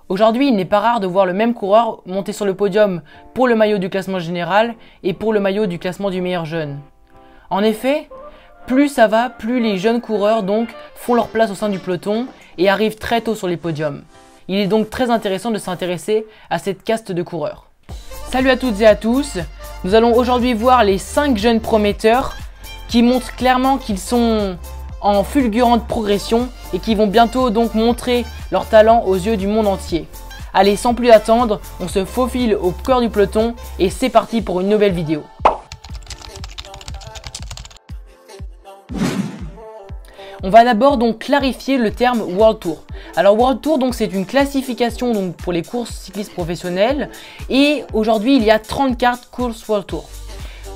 Aujourd'hui, il n'est pas rare de voir le même coureur monter sur le podium pour le maillot du classement général et pour le maillot du classement du meilleur jeune. En effet, plus ça va, plus les jeunes coureurs donc font leur place au sein du peloton et arrivent très tôt sur les podiums. Il est donc très intéressant de s'intéresser à cette caste de coureurs. Salut à toutes et à tous, nous allons aujourd'hui voir les 5 jeunes prometteurs qui montrent clairement qu'ils sont en fulgurante progression et qui vont bientôt donc montrer leur talent aux yeux du monde entier. Allez, sans plus attendre, on se faufile au cœur du peloton et c'est parti pour une nouvelle vidéo. On va d'abord donc clarifier le terme World Tour. Alors World Tour donc c'est une classification donc pour les courses cyclistes professionnelles et aujourd'hui il y a 34 courses World Tour.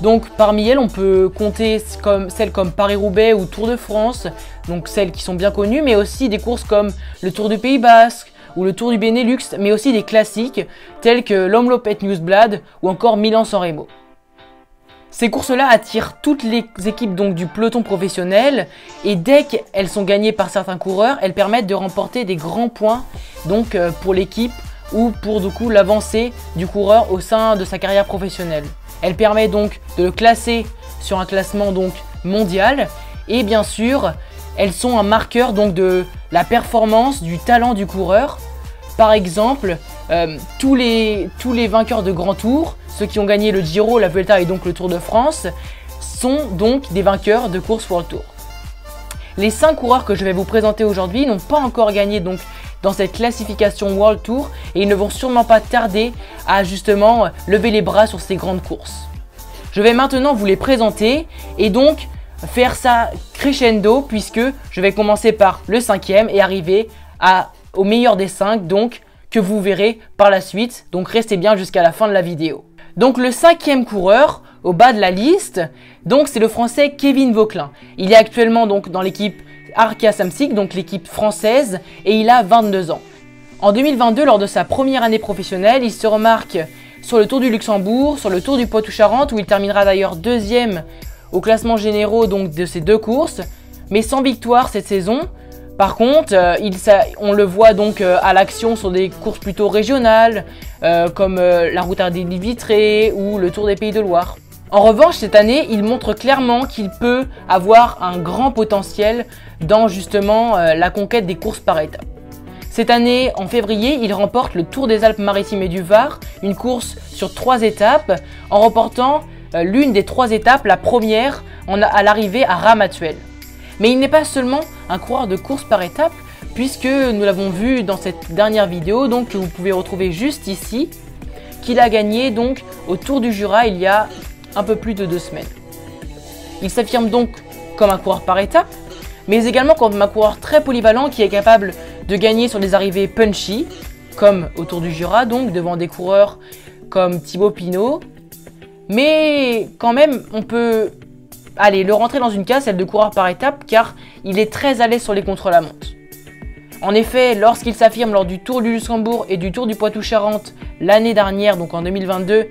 Donc parmi elles on peut compter celles comme Paris-Roubaix ou Tour de France, donc celles qui sont bien connues, mais aussi des courses comme le Tour du Pays Basque ou le Tour du Benelux, mais aussi des classiques tels que l'Omloop Het Nieuwsblad ou encore Milan-San Remo. Ces courses-là attirent toutes les équipes donc du peloton professionnel et dès qu'elles sont gagnées par certains coureurs, elles permettent de remporter des grands points donc pour l'équipe ou pour du coup l'avancée du coureur au sein de sa carrière professionnelle. Elle permet donc de le classer sur un classement donc mondial et bien sûr, elles sont un marqueur donc de la performance, du talent du coureur. Par exemple, tous les vainqueurs de grands tours, ceux qui ont gagné le Giro, la Vuelta et donc le Tour de France, sont donc des vainqueurs de course World Tour. Les 5 coureurs que je vais vous présenter aujourd'hui n'ont pas encore gagné donc dans cette classification World Tour et ils ne vont sûrement pas tarder à justement lever les bras sur ces grandes courses. Je vais maintenant vous les présenter et donc faire ça crescendo puisque je vais commencer par le 5e et arriver au meilleur des 5 donc que vous verrez par la suite, donc restez bien jusqu'à la fin de la vidéo. Donc le 5e coureur au bas de la liste, donc c'est le français Kevin Vauquelin. Il est actuellement donc dans l'équipe Arkea Samsic, donc l'équipe française, et il a 22 ans. En 2022, lors de sa première année professionnelle, il se remarque sur le Tour du Luxembourg, sur le Tour du Poitou-Charentes, où il terminera d'ailleurs 2e au classement généraux donc de ces 2 courses, mais sans victoire cette saison. Par contre, on le voit donc à l'action sur des courses plutôt régionales, comme la Route Ardenne-Vitré ou le Tour des Pays de Loire. En revanche, cette année, il montre clairement qu'il peut avoir un grand potentiel dans justement la conquête des courses par étapes. Cette année, en février, il remporte le Tour des Alpes-Maritimes et du Var, une course sur 3 étapes, en remportant l'une des 3 étapes, la première à l'arrivée à Ramatuelle. Mais il n'est pas seulement un coureur de course par étapes, puisque nous l'avons vu dans cette dernière vidéo, donc que vous pouvez retrouver juste ici, qu'il a gagné donc au Tour du Jura il y a un peu plus de 2 semaines. Il s'affirme donc comme un coureur par étapes, mais également comme un coureur très polyvalent qui est capable de gagner sur des arrivées punchy, comme au Tour du Jura, donc devant des coureurs comme Thibaut Pinot. Mais quand même, on peut le rentrer dans une case, celle de coureur par étapes, car il est très à l'aise sur les contre-la-montre. En effet, lorsqu'il s'affirme lors du Tour du Luxembourg et du Tour du Poitou-Charentes l'année dernière, donc en 2022,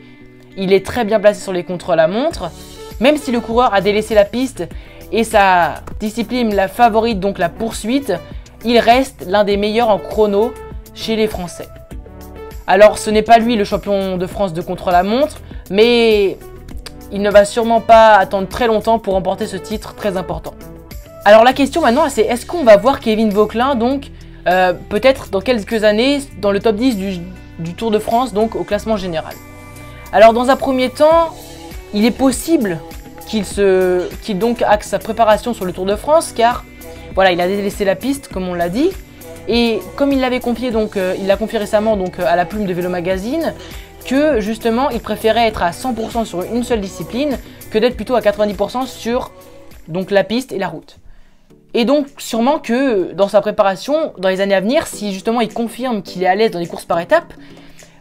il est très bien placé sur les contre-la-montre. Même si le coureur a délaissé la piste et sa discipline la favorite, donc la poursuite, il reste l'un des meilleurs en chrono chez les Français. Alors ce n'est pas lui le champion de France de contre-la-montre, mais il ne va sûrement pas attendre très longtemps pour remporter ce titre très important. Alors la question maintenant c'est est-ce qu'on va voir Kevin Vauquelin donc peut-être dans quelques années dans le top 10 du Tour de France donc au classement général. Alors dans un premier temps, il est possible qu'il donc axe sa préparation sur le Tour de France car voilà, il a délaissé la piste comme on l'a dit et comme il l'avait confié donc il l'a confié récemment donc à la plume de Vélo Magazine que justement il préférait être à 100% sur une seule discipline que d'être plutôt à 90% sur donc la piste et la route. Et donc sûrement que dans sa préparation, dans les années à venir, si justement il confirme qu'il est à l'aise dans les courses par étapes,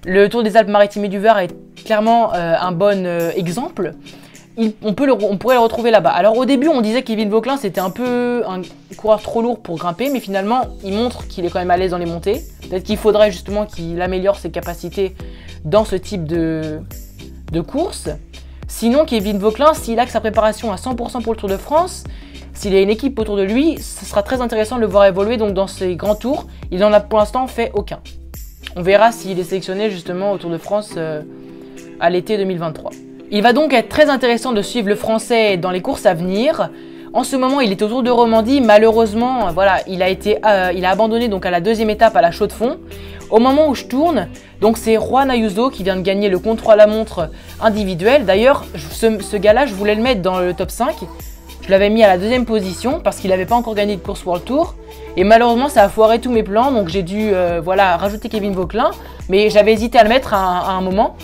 le Tour des Alpes-Maritimes et du Var est clairement un bon exemple. On pourrait le retrouver là-bas. Alors au début on disait que Kevin Vauquelin c'était un peu un coureur trop lourd pour grimper, mais finalement il montre qu'il est quand même à l'aise dans les montées. Peut-être qu'il faudrait justement qu'il améliore ses capacités dans ce type de course. Sinon Kevin Vauquelin, s'il a que sa préparation à 100% pour le Tour de France, s'il a une équipe autour de lui, ce sera très intéressant de le voir évoluer donc dans ces grands tours. Il n'en a pour l'instant fait aucun. On verra s'il est sélectionné justement au Tour de France à l'été 2023. Il va donc être très intéressant de suivre le Français dans les courses à venir. En ce moment, il est au Tour de Romandie. Malheureusement, voilà, il a abandonné donc à la deuxième étape à la Chaux-de-Fonds. Au moment où je tourne, donc c'est Juan Ayuso qui vient de gagner le contre-la-montre individuel. D'ailleurs, ce gars-là, je voulais le mettre dans le top 5. Je l'avais mis à la deuxième position parce qu'il n'avait pas encore gagné de course World Tour. Et malheureusement, ça a foiré tous mes plans. Donc j'ai dû voilà, rajouter Kevin Vauquelin. Mais j'avais hésité à le mettre à un moment.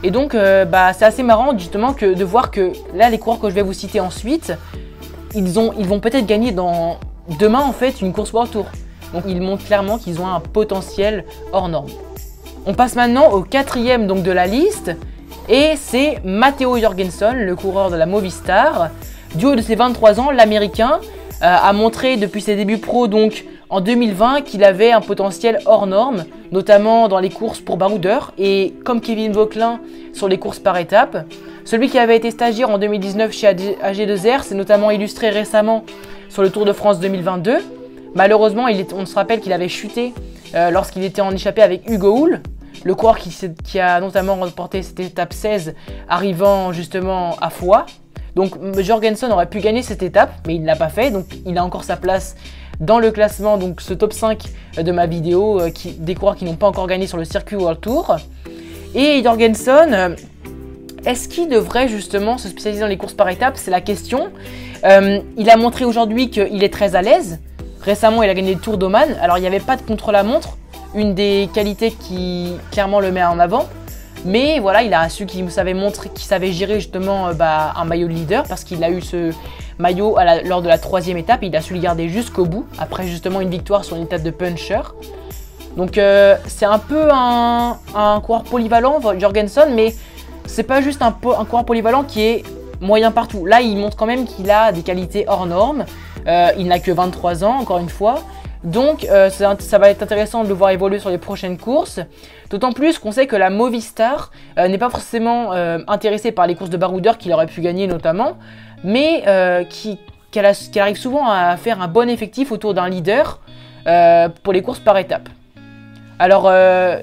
Et donc, c'est assez marrant justement de voir que là, les coureurs que je vais vous citer ensuite, ils vont peut-être gagner demain en fait une course World Tour. Donc ils montrent clairement qu'ils ont un potentiel hors norme. On passe maintenant au quatrième donc, de la liste. Et c'est Matteo Jorgenson, le coureur de la Movistar. Du haut de ses 23 ans, l'Américain a montré depuis ses débuts pro donc en 2020 qu'il avait un potentiel hors norme, notamment dans les courses pour baroudeurs et comme Kevin Vauquelin sur les courses par étapes. Celui qui avait été stagiaire en 2019 chez AG2R s'est notamment illustré récemment sur le Tour de France 2022. Malheureusement, on se rappelle qu'il avait chuté lorsqu'il était en échappée avec Hugo Hull, le coureur qui a notamment remporté cette étape 16 arrivant justement à Foix. Donc Jorgenson aurait pu gagner cette étape, mais il ne l'a pas fait, donc il a encore sa place dans le classement, donc ce top 5 de ma vidéo, des coureurs qui n'ont pas encore gagné sur le circuit World Tour. Et Jorgenson, est-ce qu'il devrait justement se spécialiser dans les courses par étapes? C'est la question. Il a montré aujourd'hui qu'il est très à l'aise. Récemment, il a gagné le Tour d'Oman. Alors, il n'y avait pas de contre-la-montre, une des qualités qui clairement le met en avant. Mais voilà, il a su qu'il savait gérer justement un maillot de leader parce qu'il a eu ce maillot lors de la 3e étape. Il a su le garder jusqu'au bout, après justement une victoire sur une étape de puncher. Donc c'est un peu un coureur polyvalent, Jorgenson, mais c'est pas juste un coureur polyvalent qui est moyen partout. Là, il montre quand même qu'il a des qualités hors normes. Il n'a que 23 ans, encore une fois. Donc ça va être intéressant de le voir évoluer sur les prochaines courses. D'autant plus qu'on sait que la Movistar n'est pas forcément intéressée par les courses de baroudeurs qu'il aurait pu gagner notamment, mais qu'elle arrive souvent à faire un bon effectif autour d'un leader pour les courses par étapes. Alors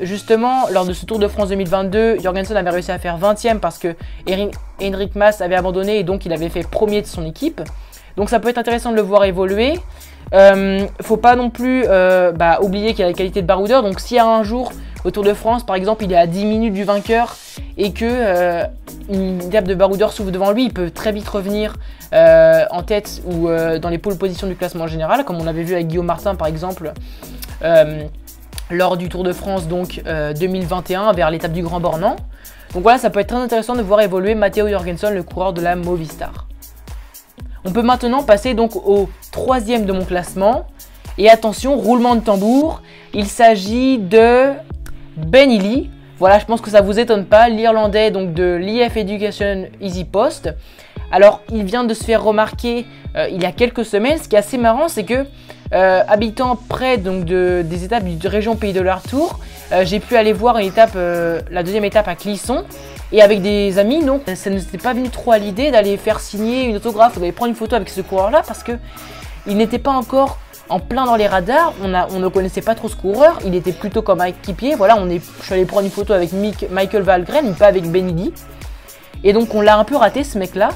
justement, lors de ce Tour de France 2022, Jorgenson avait réussi à faire 20e parce que Enric Mas avait abandonné et donc il avait fait premier de son équipe. Donc ça peut être intéressant de le voir évoluer. Faut pas non plus oublier qu'il a la qualité de baroudeur. Donc s'il y a un jour au Tour de France, par exemple, il est à 10 minutes du vainqueur et que une étape de baroudeur s'ouvre devant lui, il peut très vite revenir en tête ou dans les pôles positions du classement général, comme on avait vu avec Guillaume Martin par exemple lors du Tour de France donc 2021 vers l'étape du Grand Bornand. Donc voilà, ça peut être très intéressant de voir évoluer Matteo Jorgenson, le coureur de la Movistar. On peut maintenant passer donc au 3e de mon classement. Et attention, roulement de tambour, il s'agit de Ben Illy. Voilà, je pense que ça ne vous étonne pas, l'Irlandais donc de l'IF Education Easy Post. Alors, il vient de se faire remarquer il y a quelques semaines. Ce qui est assez marrant, c'est que habitant près donc, des étapes de région Pays de l'Artour, j'ai pu aller voir une étape, la deuxième étape à Clisson. Et avec des amis, donc ça ne s'était pas venu trop à l'idée d'aller faire signer une autographe ou d'aller prendre une photo avec ce coureur-là parce que il n'était pas encore en plein dans les radars. On ne connaissait pas trop ce coureur. Il était plutôt comme équipier. Voilà, je suis allé prendre une photo avec Michael Valgren, mais pas avec Ben Illy. Et donc on l'a un peu raté ce mec-là.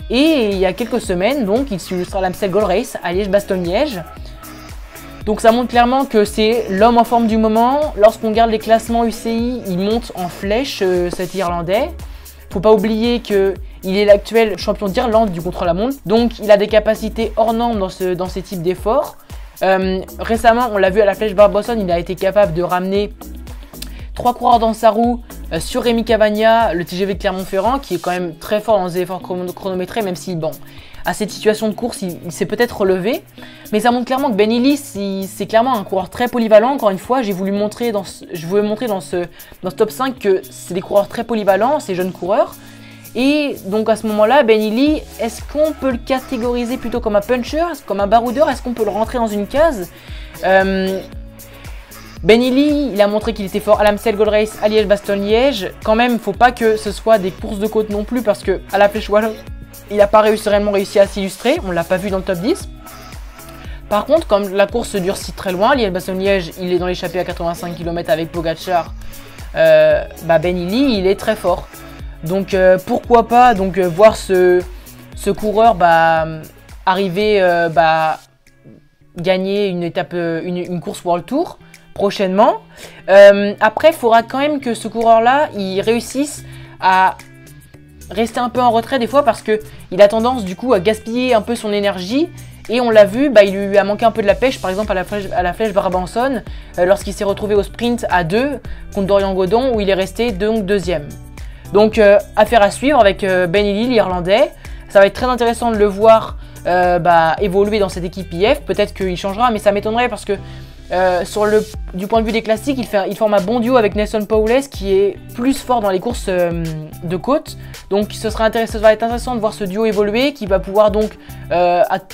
Et il y a quelques semaines, donc il s'illustre à l'Amstel Gold Race à Liège-Bastogne-Liège. Donc ça montre clairement que c'est l'homme en forme du moment. Lorsqu'on regarde les classements UCI, il monte en flèche cet Irlandais. Faut pas oublier qu'il est l'actuel champion d'Irlande du contre-la-montre. Donc il a des capacités hors normes dans ces types d'efforts. Récemment, on l'a vu à la Flèche Barbosson, il a été capable de ramener 3 coureurs dans sa roue sur Rémi Cavagna, le TGV de Clermont-Ferrand, qui est quand même très fort dans les efforts chronométrés, même si, bon, à cette situation de course, il s'est peut-être relevé. Mais ça montre clairement que Ben Illy, c'est clairement un coureur très polyvalent. Encore une fois, je voulais montrer dans ce top 5 que c'est des coureurs très polyvalents, ces jeunes coureurs. Et donc à ce moment-là, Ben Illy, est-ce qu'on peut le catégoriser plutôt comme un puncher, comme un baroudeur? Est-ce qu'on peut le rentrer dans une case? Ben Illy, il a montré qu'il était fort à l'Amstel Gold Race, à Liège-Bastogne-Liège. Quand même, il ne faut pas que ce soit des courses de côte non plus, parce que à la Flèche Wallonne, il n'a pas réellement réussi à s'illustrer. On ne l'a pas vu dans le top 10. Par contre, comme la course se durcit très loin, Liège-Bastogne-Liège, il est dans l'échappée à 85 km avec Pogacar, Ben Illy, il est très fort. Donc pourquoi pas donc, voir ce coureur arriver gagner une étape, une course World Tour prochainement. Après, il faudra quand même que ce coureur-là, il réussisse à rester un peu en retrait des fois parce qu'il a tendance du coup à gaspiller un peu son énergie. Et on l'a vu, il lui a manqué un peu de la pêche, par exemple à la flèche Brabançonne, lorsqu'il s'est retrouvé au sprint à 2 contre Dorian Godon, où il est resté donc deuxième. Donc affaire à suivre avec Ben Illy, l'Irlandais. Ça va être très intéressant de le voir évoluer dans cette équipe IF. Peut-être qu'il changera, mais ça m'étonnerait parce que du point de vue des classiques, il forme un bon duo avec Nelson Powless qui est plus fort dans les courses de côte. Donc ça va être intéressant de voir ce duo évoluer, qui va pouvoir donc,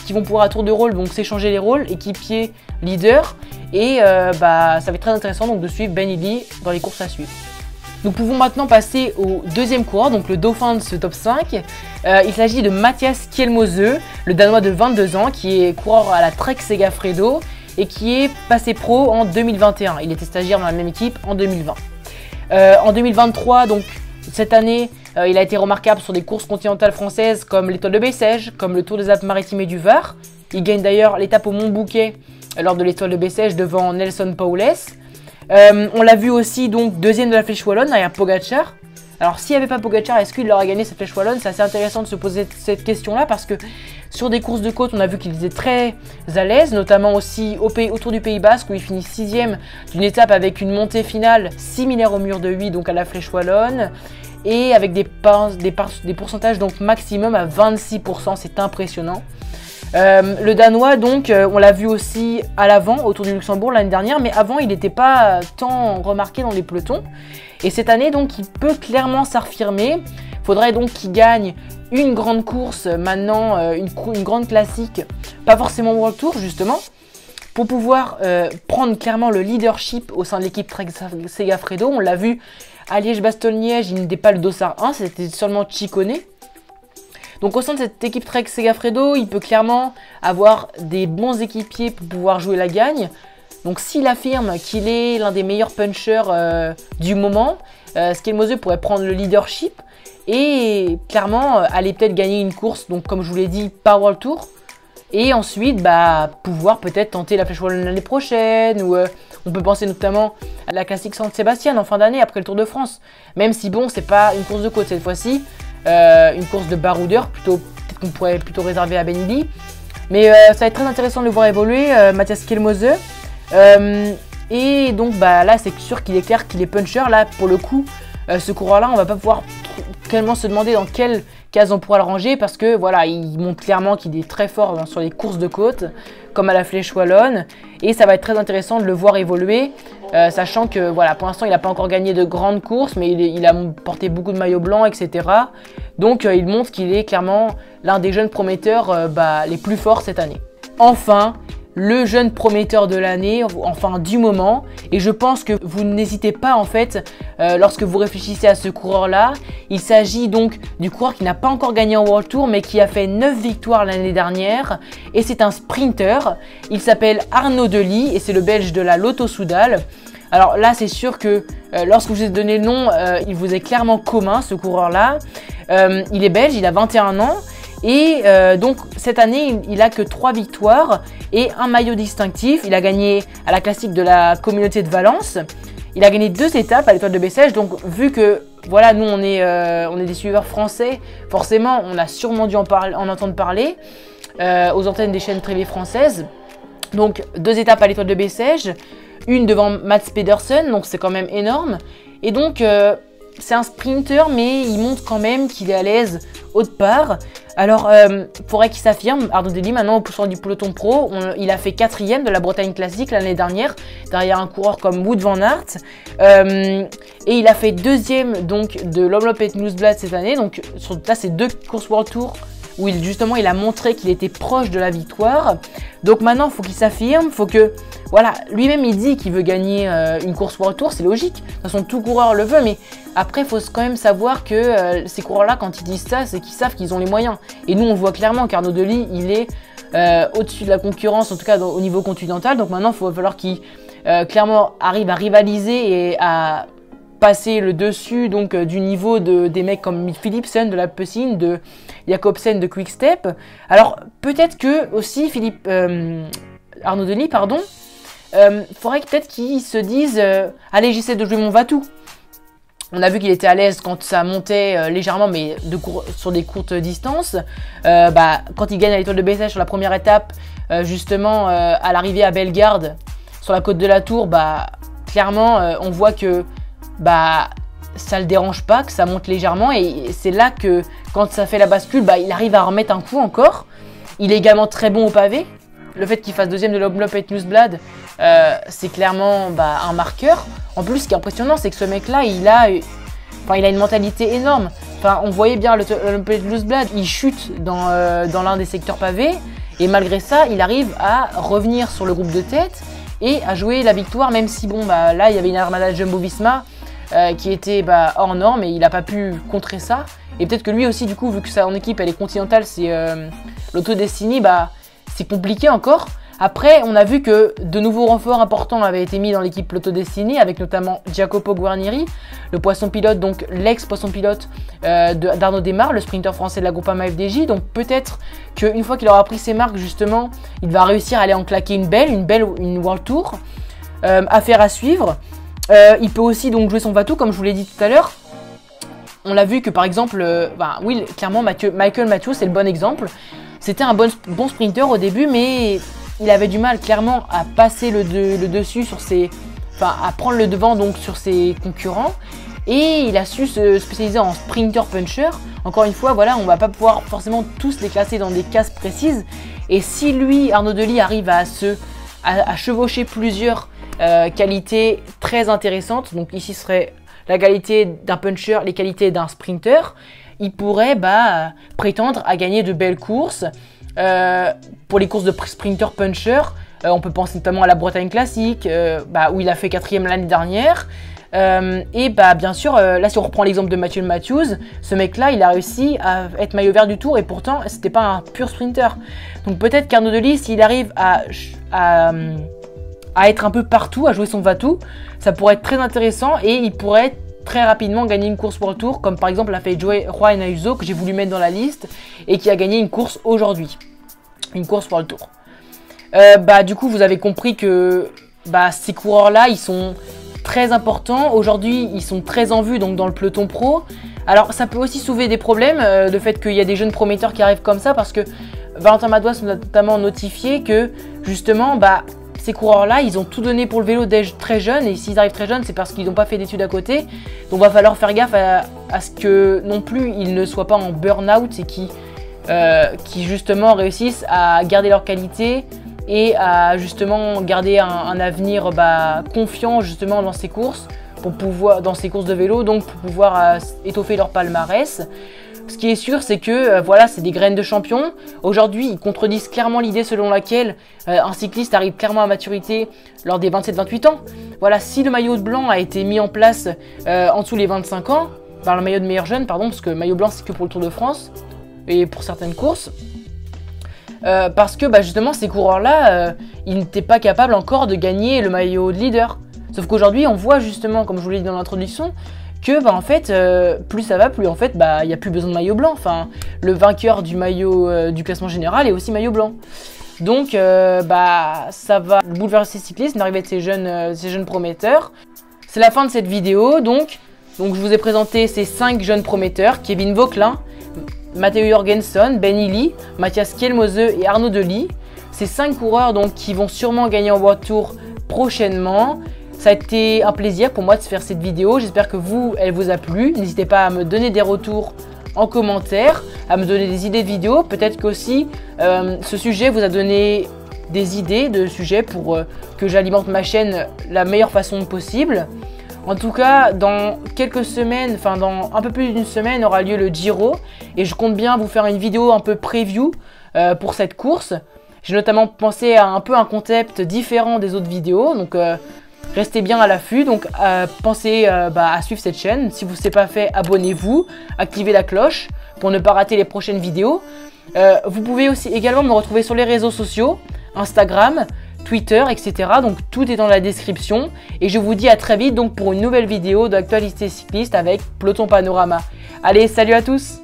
qui vont pouvoir à tour de rôle donc s'échanger les rôles, équipier, leader. Et ça va être très intéressant donc de suivre Ben Illy dans les courses à suivre. Nous pouvons maintenant passer au deuxième coureur, donc le dauphin de ce top 5. Il s'agit de Mathias Kjelmose, le Danois de 22 ans, qui est coureur à la Trek Segafredo et qui est passé pro en 2021. Il était stagiaire dans la même équipe en 2020. En 2023, donc cette année, il a été remarquable sur des courses continentales françaises comme l'Étoile de Bessèges, comme le Tour des Alpes-Maritimes et du Var. Il gagne d'ailleurs l'étape au Mont-Bouquet lors de l'Étoile de Bessèges devant Nelson Powless. On l'a vu aussi donc deuxième de la Flèche Wallonne derrière Pogacar. Alors s'il n'y avait pas Pogacar, est-ce qu'il aurait gagné cette Flèche Wallonne? C'est assez intéressant de se poser cette question-là parce que sur des courses de côte, on a vu qu'il était très à l'aise, notamment aussi autour du Pays Basque où il finit 6ème d'une étape avec une montée finale similaire au mur de Huy, donc à la Flèche Wallonne, et avec des pourcentages donc maximum à 26%, c'est impressionnant. Le Danois, donc, on l'a vu aussi à l'avant, autour du Luxembourg l'année dernière, mais avant, il n'était pas tant remarqué dans les pelotons. Et cette année, donc, il peut clairement s'affirmer. Il faudrait donc qu'il gagne une grande course, maintenant, une grande classique, pas forcément World Tour, justement, pour pouvoir prendre clairement le leadership au sein de l'équipe Trek Segafredo. On l'a vu à Liège-Bastogne-Liège, il n'était pas le dossard 1, c'était seulement Ciccone. Donc au sein de cette équipe Trek Segafredo, il peut clairement avoir des bons équipiers pour pouvoir jouer la gagne. Donc s'il affirme qu'il est l'un des meilleurs punchers du moment, Kjelmose pourrait prendre le leadership et clairement aller peut-être gagner une course, donc comme je vous l'ai dit, pas World Tour. Et ensuite pouvoir peut-être tenter la Flèche Wallonne l'année prochaine, ou on peut penser notamment à la classique San Sébastien en fin d'année après le Tour de France. Même si bon, c'est pas une course de côte cette fois-ci. Une course de baroudeur, peut-être qu'on pourrait plutôt réserver à Ben Illy. Mais ça va être très intéressant de le voir évoluer, Mathias Kjelmose. Et donc là, c'est sûr qu'il est clair qu'il est puncher. Là, pour le coup, ce coureur-là, on va pas pouvoir tellement se demander dans quelle case on pourra le ranger parce que voilà, il montre clairement qu'il est très fort sur les courses de côte, comme à la Flèche Wallonne. Et ça va être très intéressant de le voir évoluer. Sachant que voilà, pour l'instant il n'a pas encore gagné de grandes courses, mais il a porté beaucoup de maillots blancs, etc. Donc il montre qu'il est clairement l'un des jeunes prometteurs les plus forts cette année. Enfin, le jeune prometteur de l'année, enfin du moment, et je pense que vous n'hésitez pas en fait lorsque vous réfléchissez à ce coureur-là. Il s'agit donc du coureur qui n'a pas encore gagné en World Tour, mais qui a fait 9 victoires l'année dernière, et c'est un sprinter. Il s'appelle Arnaud Delis, et c'est le Belge de la Lotto-Soudal. Alors là, c'est sûr que lorsque je vous ai donné le nom, il vous est clairement commun, ce coureur-là. Il est belge, il a 21 ans. Et donc cette année, il a que 3 victoires et un maillot distinctif. Il a gagné à la classique de la communauté de Valence. Il a gagné 2 étapes à l'Étoile de Bessèges. Donc vu que voilà, nous on est des suiveurs français, forcément on a sûrement dû en entendre parler aux antennes des chaînes privées françaises. Donc 2 étapes à l'Étoile de Bessèges, une devant Mats Pedersen, donc c'est quand même énorme. Et donc c'est un sprinter, mais il montre quand même qu'il est à l'aise autre part. Alors, faudrait qu'il s'affirme. Arnaud Delis, maintenant au sein du peloton pro, il a fait 4ème de la Bretagne Classique l'année dernière, derrière un coureur comme Wout van Aert. Et il a fait 2ème donc de l'Omloop et Nieuwsblad cette année. Donc là, c'est 2 courses World Tour où justement il a montré qu'il était proche de la victoire. Donc maintenant il faut qu'il s'affirme, faut que voilà, lui-même il dit qu'il veut gagner une course World Tour, c'est logique, de toute façon tout coureur le veut, mais après il faut quand même savoir que ces coureurs-là quand ils disent ça, c'est qu'ils savent qu'ils ont les moyens. Et nous on voit clairement qu'Arnaud Delis il est au-dessus de la concurrence, en tout cas au niveau continental, donc maintenant il va falloir qu'il clairement arrive à rivaliser et à passer le dessus donc du niveau des mecs comme Philipsen de la Pessine, de Jacobsen de Quick-Step. Alors peut-être que aussi Arnaud Delis, pardon, faudrait peut-être qu'ils se disent allez, j'essaie de jouer mon va-tout. On a vu qu'il était à l'aise quand ça montait légèrement, mais sur des courtes distances. Quand il gagne à l'Étoile de Bessèges sur la première étape, justement à l'arrivée à Bellegarde, sur la côte de la Tour, clairement on voit que ça le dérange pas, que ça monte légèrement, et c'est là que quand ça fait la bascule, il arrive à remettre un coup encore. Il est également très bon au pavé. Le fait qu'il fasse deuxième de l'Omloop et Newsblad, c'est clairement un marqueur. En plus, ce qui est impressionnant, c'est que ce mec-là, il a une mentalité énorme. On voyait bien l'Omloop et Newsblad, il chute dans l'un des secteurs pavés, et malgré ça, il arrive à revenir sur le groupe de tête et à jouer la victoire, même si là, il y avait une armada de Jumbo-Visma qui était hors norme et il n'a pas pu contrer ça. Et peut-être que lui aussi, du coup, vu que son équipe elle est continentale, c'est l'Auto Destiny, c'est compliqué encore. Après, on a vu que de nouveaux renforts importants avaient été mis dans l'équipe Lotto Destiny, avec notamment Jacopo Guarnieri, le poisson pilote, donc l'ex-poisson pilote d'Arnaud Démare, le sprinter français de la Groupama FDJ. Donc peut-être qu'une fois qu'il aura pris ses marques, justement, il va réussir à aller en claquer une World Tour. Affaire à suivre. Il peut aussi donc jouer son va-tout, comme je vous l'ai dit tout à l'heure. On l'a vu que par exemple, oui, clairement Michael Matthews c'est le bon exemple. C'était un bon sprinter au début, mais il avait du mal clairement à passer le dessus sur à prendre le devant donc sur ses concurrents. Et il a su se spécialiser en sprinter puncher. Encore une fois, voilà, on va pas pouvoir forcément tous les classer dans des cases précises. Et si lui, Arnaud Delis, arrive à chevaucher plusieurs qualités très intéressantes, donc ici serait la qualité d'un puncher, les qualités d'un sprinter, il pourrait prétendre à gagner de belles courses. Pour les courses de sprinter puncher, on peut penser notamment à la Bretagne Classique, où il a fait 4e l'année dernière. Bien sûr, là si on reprend l'exemple de Michael Matthews, ce mec-là, il a réussi à être maillot vert du Tour et pourtant, c'était pas un pur sprinter. Donc peut-être qu'Arnaud Delis, s'il arrive à être un peu partout, à jouer son va-tout, ça pourrait être très intéressant et il pourrait très rapidement gagner une course World Tour, comme par exemple l'a fait Juan Ayuso, que j'ai voulu mettre dans la liste et qui a gagné une course aujourd'hui, une course World Tour. Du coup, vous avez compris que ces coureurs-là, ils sont très importants. Aujourd'hui, ils sont très en vue donc dans le peloton pro. Alors, ça peut aussi soulever des problèmes, le fait qu'il y a des jeunes prometteurs qui arrivent comme ça, parce que Valentin Madouas nous a notamment notifié que justement, ces coureurs-là, ils ont tout donné pour le vélo dès très jeunes, et s'ils arrivent très jeunes, c'est parce qu'ils n'ont pas fait d'études à côté. Donc, il va falloir faire gaffe à ce que non plus ils ne soient pas en burn-out et qui justement réussissent à garder leur qualité et à justement garder un avenir confiant justement dans ces courses, dans ces courses de vélo, donc pour pouvoir étoffer leur palmarès. Ce qui est sûr, c'est que c'est des graines de champion. Aujourd'hui, ils contredisent clairement l'idée selon laquelle un cycliste arrive clairement à maturité lors des 27-28 ans. Voilà, si le maillot blanc a été mis en place en dessous les 25 ans, le maillot de meilleur jeune, pardon, parce que maillot blanc c'est que pour le Tour de France et pour certaines courses, parce que justement ces coureurs-là, ils n'étaient pas capables encore de gagner le maillot de leader. Sauf qu'aujourd'hui, on voit justement, comme je vous l'ai dit dans l'introduction, que en fait, plus ça va, plus en fait, il n'y a plus besoin de maillot blanc. Enfin, le vainqueur du maillot du classement général est aussi maillot blanc. Donc, ça va bouleverser les cyclistes, d'arriver avec ces jeunes prometteurs. C'est la fin de cette vidéo. Donc, je vous ai présenté ces 5 jeunes prometteurs: Kevin Vauquelin, Matteo Jorgenson, Ben Illy, Mathias Kjelmose et Arnaud Delis. Ces 5 coureurs donc qui vont sûrement gagner en World Tour prochainement. Ça a été un plaisir pour moi de faire cette vidéo. J'espère que elle vous a plu. N'hésitez pas à me donner des retours en commentaire, à me donner des idées de vidéos. Peut-être qu'aussi ce sujet vous a donné des idées de sujets pour que j'alimente ma chaîne la meilleure façon possible. En tout cas, dans quelques semaines, enfin dans un peu plus d'une semaine, aura lieu le Giro. Et je compte bien vous faire une vidéo un peu preview pour cette course. J'ai notamment pensé à un peu un concept différent des autres vidéos. Donc restez bien à l'affût. Donc pensez à suivre cette chaîne. Si vous ne l'avez pas fait, abonnez-vous. Activez la cloche pour ne pas rater les prochaines vidéos. Vous pouvez aussi également me retrouver sur les réseaux sociaux. Instagram, Twitter, etc. Donc tout est dans la description. Et je vous dis à très vite donc pour une nouvelle vidéo d'actualité cycliste avec Peloton Panorama. Allez, salut à tous!